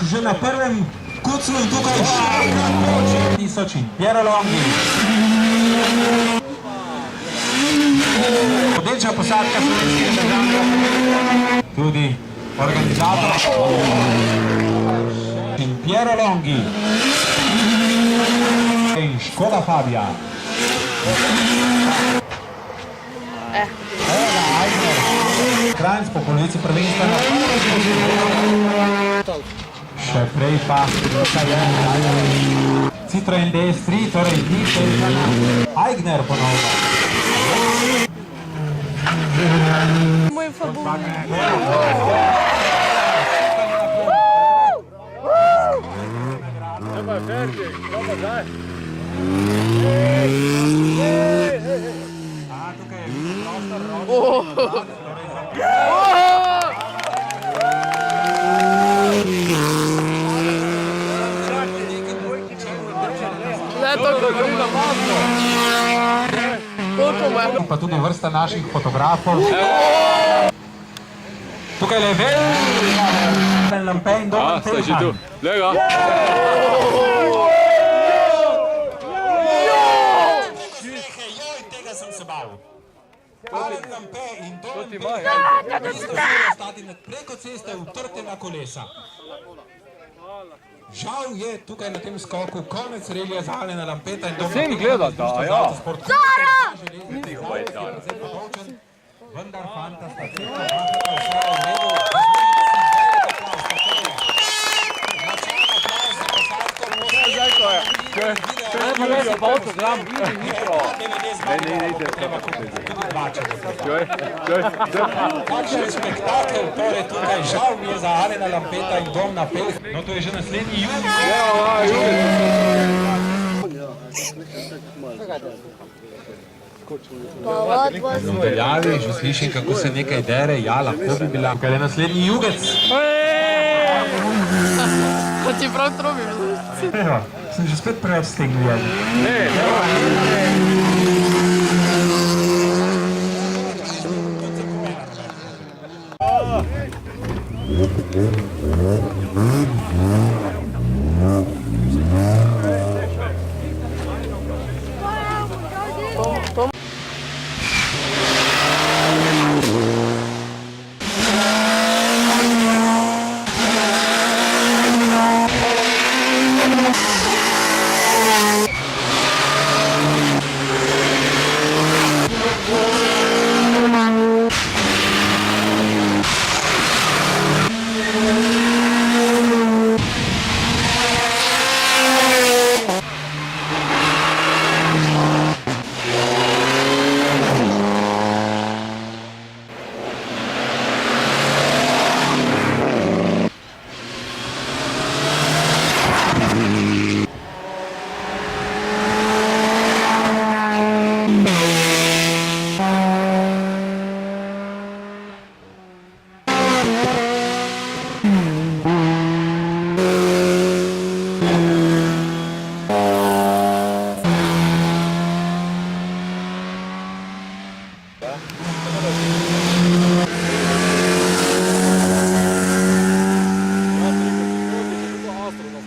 že na prvem kuclu tukaj tisočin. Piero Longhi. Vodeča posadka slovenskega državnega. Tudi organizator. In Piero Longhi. In Škoda Fabia. Kranjc po polovici prvenstva na še prej pa Citroen DS3, torej Aigner ponovno. Moj favorit. Dobra, fertig, dobra, daj. Tukaj je prostor, pa tudi vrsta naših fotografov. Tukaj je veliki Lampe in Domen Telhan. Lega. Tega sem se bal. Alen Lampe in Domen Telhan niste želeli ostati preko ceste utrtena kolesa. Žal je tukaj na tem skoku konec relija za Alena Lampeta in Domna Telhana. Vsem gledata, ja. Zara! Tiho je, Zara. Vendar fanta sta celo vahata vse v redu. Kakšen spektakel, torej tukaj žal mi je za Alena Lampeta in Domna Telhana. No to je že naslednji jug. No, veljavi, že slišim, kako se nekaj dere, ja, lahko bi bila. Tukaj je naslednji jugec. Pa ti prav trobim. Evo, sem že spet preveč stegnil. Ne,